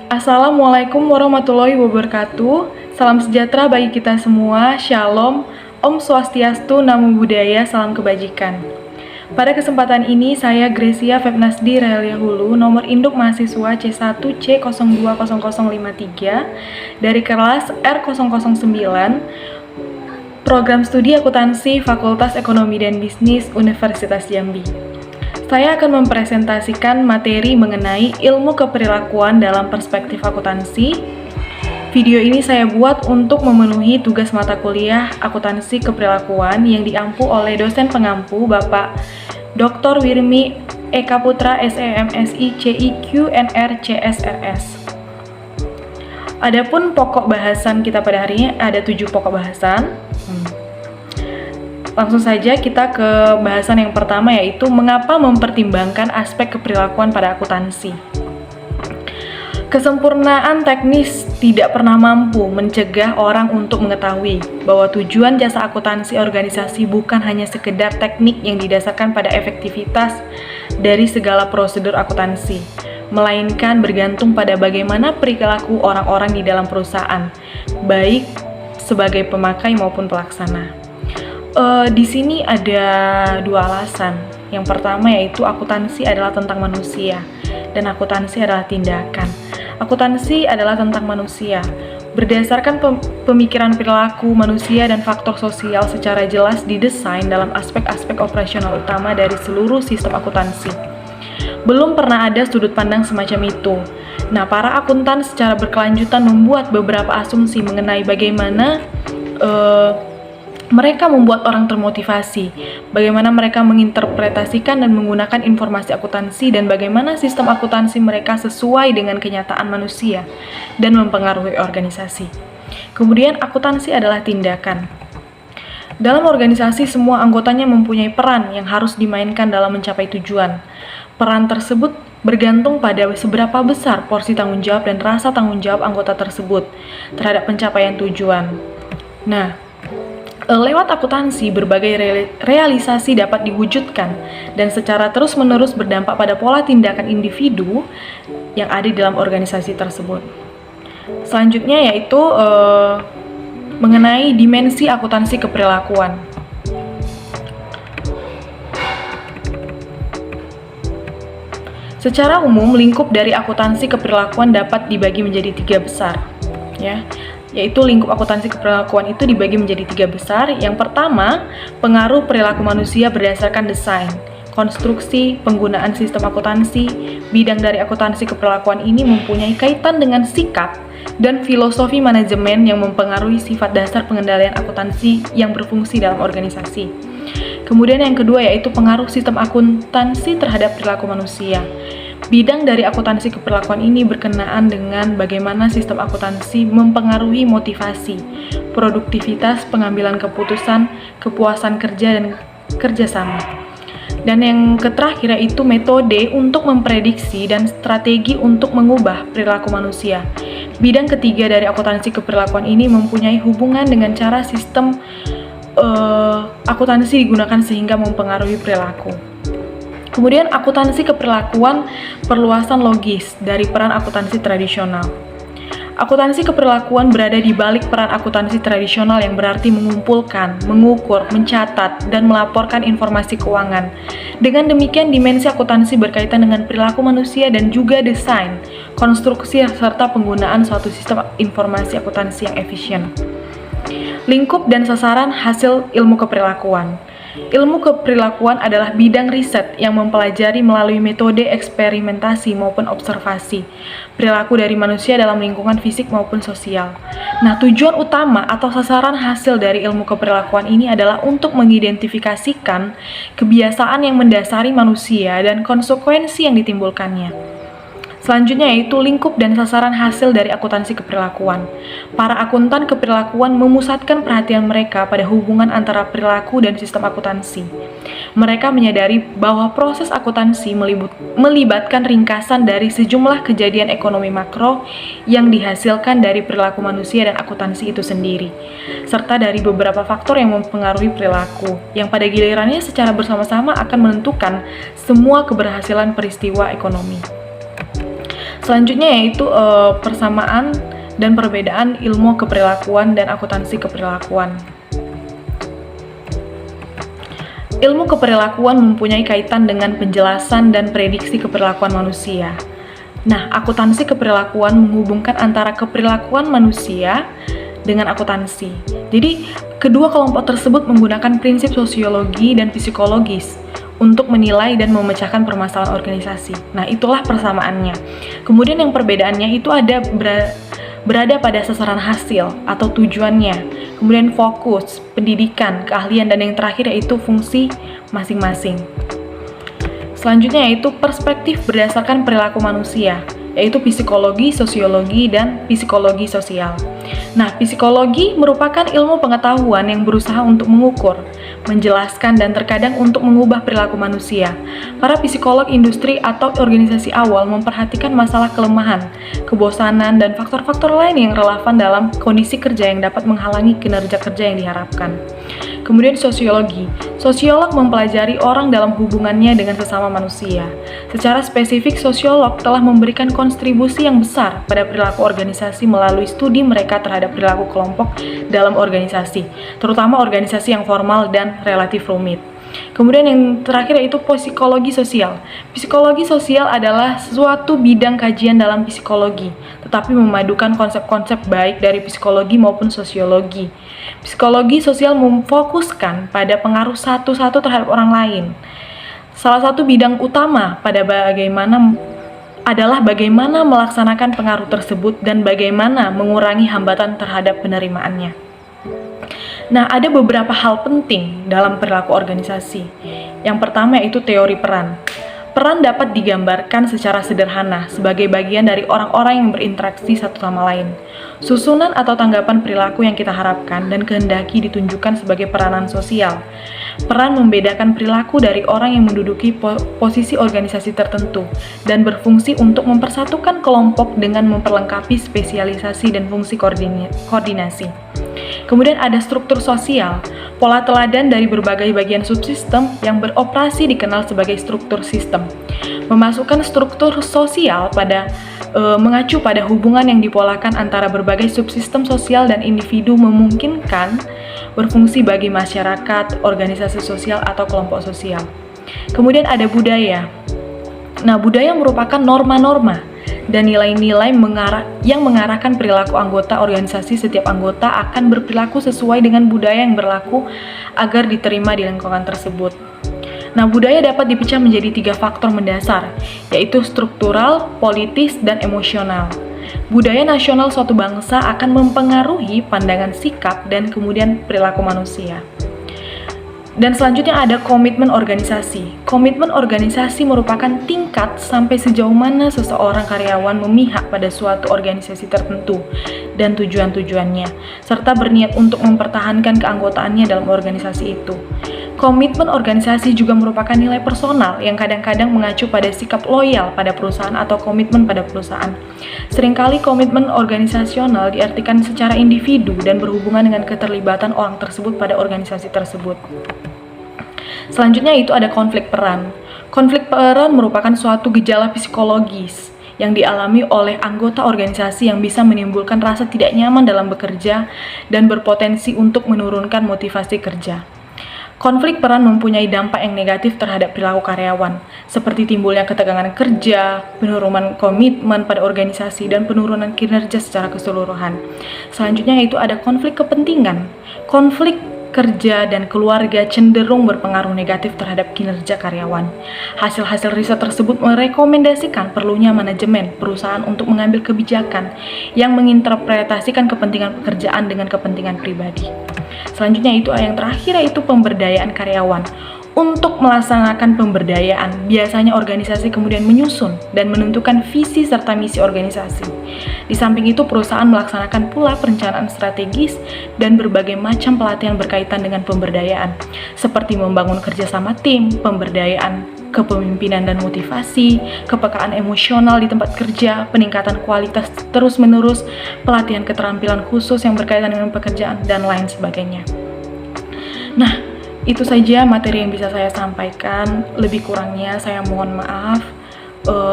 Assalamualaikum warahmatullahi wabarakatuh. Salam sejahtera bagi kita semua. Shalom, Om Swastiastu, Namo Buddhaya, salam kebajikan. Pada kesempatan ini saya Gracia Febnasdi Realia Hulu, nomor induk mahasiswa C1C020053 dari kelas R009, Program Studi Akuntansi Fakultas Ekonomi dan Bisnis Universitas Jambi. Saya akan mempresentasikan materi mengenai ilmu keperilakuan dalam perspektif akuntansi. Video ini saya buat untuk memenuhi tugas mata kuliah akuntansi keperilakuan yang diampu oleh dosen pengampu Bapak Dr. Wirmi Eka Putra SEMSI CIQNR CSRS. Adapun pokok bahasan kita pada hari ini ada 7 pokok bahasan. Langsung saja kita ke bahasan yang pertama, yaitu mengapa mempertimbangkan aspek keperilakuan pada akuntansi. Kesempurnaan teknis tidak pernah mampu mencegah orang untuk mengetahui bahwa tujuan jasa akuntansi organisasi bukan hanya sekedar teknik yang didasarkan pada efektivitas dari segala prosedur akuntansi, melainkan bergantung pada bagaimana perilaku orang-orang di dalam perusahaan, baik sebagai pemakai maupun pelaksana. Di sini ada 2 alasan. Yang pertama yaitu akuntansi adalah tentang manusia dan akuntansi adalah tindakan. Akuntansi adalah tentang manusia. Berdasarkan pemikiran perilaku manusia dan faktor sosial secara jelas didesain dalam aspek-aspek operasional utama dari seluruh sistem akuntansi. Belum pernah ada sudut pandang semacam itu. Nah, para akuntan secara berkelanjutan membuat beberapa asumsi mengenai bagaimana mereka membuat orang termotivasi, bagaimana mereka menginterpretasikan dan menggunakan informasi akuntansi, dan bagaimana sistem akuntansi mereka sesuai dengan kenyataan manusia dan mempengaruhi organisasi. Kemudian, akuntansi adalah tindakan. Dalam organisasi, semua anggotanya mempunyai peran yang harus dimainkan dalam mencapai tujuan. Peran tersebut bergantung pada seberapa besar porsi tanggung jawab dan rasa tanggung jawab anggota tersebut terhadap pencapaian tujuan. Nah, lewat akuntansi, berbagai realisasi dapat diwujudkan dan secara terus-menerus berdampak pada pola tindakan individu yang ada di dalam organisasi tersebut. Selanjutnya yaitu mengenai dimensi akuntansi keperilakuan. Secara umum, lingkup dari akuntansi keperilakuan dapat dibagi menjadi 3 besar, yaitu lingkup akuntansi keperilakuan itu dibagi menjadi 3 besar. Yang pertama, pengaruh perilaku manusia berdasarkan desain, konstruksi, penggunaan sistem akuntansi. Bidang dari akuntansi keperilakuan ini mempunyai kaitan dengan sikap dan filosofi manajemen yang mempengaruhi sifat dasar pengendalian akuntansi yang berfungsi dalam organisasi. Kemudian yang kedua yaitu pengaruh sistem akuntansi terhadap perilaku manusia. Bidang dari akuntansi keperilakuan ini berkenaan dengan bagaimana sistem akuntansi mempengaruhi motivasi, produktivitas, pengambilan keputusan, kepuasan kerja, dan kerjasama. Dan yang terakhir yaitu metode untuk memprediksi dan strategi untuk mengubah perilaku manusia. Bidang ketiga dari akuntansi keperilakuan ini mempunyai hubungan dengan cara sistem akuntansi digunakan sehingga mempengaruhi perilaku. Kemudian akuntansi keperilakuan perluasan logis dari peran akuntansi tradisional. Akuntansi keperilakuan berada di balik peran akuntansi tradisional yang berarti mengumpulkan, mengukur, mencatat, dan melaporkan informasi keuangan. Dengan demikian, dimensi akuntansi berkaitan dengan perilaku manusia dan juga desain, konstruksi, serta penggunaan suatu sistem informasi akuntansi yang efisien. Lingkup dan sasaran hasil ilmu keperilakuan. Ilmu keperilakuan adalah bidang riset yang mempelajari melalui metode eksperimentasi maupun observasi perilaku dari manusia dalam lingkungan fisik maupun sosial. Nah, tujuan utama atau sasaran hasil dari ilmu keperilakuan ini adalah untuk mengidentifikasikan kebiasaan yang mendasari manusia dan konsekuensi yang ditimbulkannya. Selanjutnya yaitu lingkup dan sasaran hasil dari akuntansi keperilakuan. Para akuntan keperilakuan memusatkan perhatian mereka pada hubungan antara perilaku dan sistem akuntansi. Mereka menyadari bahwa proses akuntansi melibatkan ringkasan dari sejumlah kejadian ekonomi makro yang dihasilkan dari perilaku manusia dan akuntansi itu sendiri, serta dari beberapa faktor yang mempengaruhi perilaku, yang pada gilirannya secara bersama-sama akan menentukan semua keberhasilan peristiwa ekonomi. Selanjutnya yaitu persamaan dan perbedaan ilmu keperilakuan dan akuntansi keperilakuan. Ilmu keperilakuan mempunyai kaitan dengan penjelasan dan prediksi keperilakuan manusia. Nah, akuntansi keperilakuan menghubungkan antara keperilakuan manusia dengan akuntansi. Jadi, kedua kelompok tersebut menggunakan prinsip sosiologi dan psikologis untuk menilai dan memecahkan permasalahan organisasi. Nah, itulah persamaannya. Kemudian yang perbedaannya itu berada pada sasaran hasil atau tujuannya, kemudian fokus, pendidikan, keahlian, dan yang terakhir yaitu fungsi masing-masing. Selanjutnya yaitu perspektif berdasarkan perilaku manusia, yaitu psikologi, sosiologi, dan psikologi sosial. Nah, psikologi merupakan ilmu pengetahuan yang berusaha untuk mengukur, menjelaskan, dan terkadang untuk mengubah perilaku manusia. Para psikolog industri atau organisasi awal memperhatikan masalah kelemahan, kebosanan, dan faktor-faktor lain yang relevan dalam kondisi kerja yang dapat menghalangi kinerja kerja yang diharapkan. Kemudian sosiologi. Sosiolog mempelajari orang dalam hubungannya dengan sesama manusia. Secara spesifik, sosiolog telah memberikan kontribusi yang besar pada perilaku organisasi melalui studi mereka terhadap perilaku kelompok dalam organisasi, terutama organisasi yang formal dan relatif rumit. Kemudian yang terakhir yaitu psikologi sosial. Psikologi sosial adalah suatu bidang kajian dalam psikologi, tetapi memadukan konsep-konsep baik dari psikologi maupun sosiologi. Psikologi sosial memfokuskan pada pengaruh satu-satu terhadap orang lain. Salah satu bidang utama adalah bagaimana melaksanakan pengaruh tersebut dan bagaimana mengurangi hambatan terhadap penerimaannya. Nah, ada beberapa hal penting dalam perilaku organisasi. Yang pertama yaitu teori peran. Peran dapat digambarkan secara sederhana sebagai bagian dari orang-orang yang berinteraksi satu sama lain. Susunan atau tanggapan perilaku yang kita harapkan dan kehendaki ditunjukkan sebagai peranan sosial. Peran membedakan perilaku dari orang yang menduduki posisi organisasi tertentu dan berfungsi untuk mempersatukan kelompok dengan memperlengkapi spesialisasi dan fungsi koordinasi. Kemudian ada struktur sosial, pola teladan dari berbagai bagian subsistem yang beroperasi dikenal sebagai struktur sistem. Memasukkan struktur sosial mengacu pada hubungan yang dipolakan antara berbagai subsistem sosial dan individu memungkinkan berfungsi bagi masyarakat, organisasi sosial, atau kelompok sosial. Kemudian ada budaya. Nah, budaya merupakan norma-norma dan nilai-nilai yang mengarahkan perilaku anggota organisasi. Setiap anggota akan berperilaku sesuai dengan budaya yang berlaku agar diterima di lingkungan tersebut. Nah, budaya dapat dipecah menjadi 3 faktor mendasar, yaitu struktural, politis, dan emosional. Budaya nasional suatu bangsa akan mempengaruhi pandangan sikap dan kemudian perilaku manusia. Dan selanjutnya ada komitmen organisasi. Komitmen organisasi merupakan tingkat sampai sejauh mana seseorang karyawan memihak pada suatu organisasi tertentu dan tujuan-tujuannya, serta berniat untuk mempertahankan keanggotaannya dalam organisasi itu. Komitmen organisasi juga merupakan nilai personal yang kadang-kadang mengacu pada sikap loyal pada perusahaan atau komitmen pada perusahaan. Seringkali komitmen organisasional diartikan secara individu dan berhubungan dengan keterlibatan orang tersebut pada organisasi tersebut. Selanjutnya itu ada konflik peran. Konflik peran merupakan suatu gejala psikologis yang dialami oleh anggota organisasi yang bisa menimbulkan rasa tidak nyaman dalam bekerja dan berpotensi untuk menurunkan motivasi kerja. Konflik peran mempunyai dampak yang negatif terhadap perilaku karyawan, seperti timbulnya ketegangan kerja, penurunan komitmen pada organisasi, dan penurunan kinerja secara keseluruhan. Selanjutnya yaitu ada konflik kepentingan. Konflik kerja dan keluarga cenderung berpengaruh negatif terhadap kinerja karyawan. Hasil-hasil riset tersebut merekomendasikan perlunya manajemen perusahaan untuk mengambil kebijakan yang menginterpretasikan kepentingan pekerjaan dengan kepentingan pribadi. Selanjutnya itu yang terakhir yaitu pemberdayaan karyawan. Untuk melaksanakan pemberdayaan, biasanya organisasi kemudian menyusun dan menentukan visi serta misi organisasi. Di samping itu, perusahaan melaksanakan pula perencanaan strategis dan berbagai macam pelatihan berkaitan dengan pemberdayaan, seperti membangun kerjasama tim, pemberdayaan kepemimpinan dan motivasi, kepekaan emosional di tempat kerja, peningkatan kualitas terus-menerus, pelatihan keterampilan khusus yang berkaitan dengan pekerjaan, dan lain sebagainya. Nah, itu saja materi yang bisa saya sampaikan. Lebih kurangnya saya mohon maaf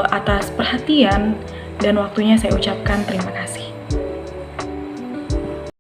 atas perhatian dan waktunya saya ucapkan terima kasih.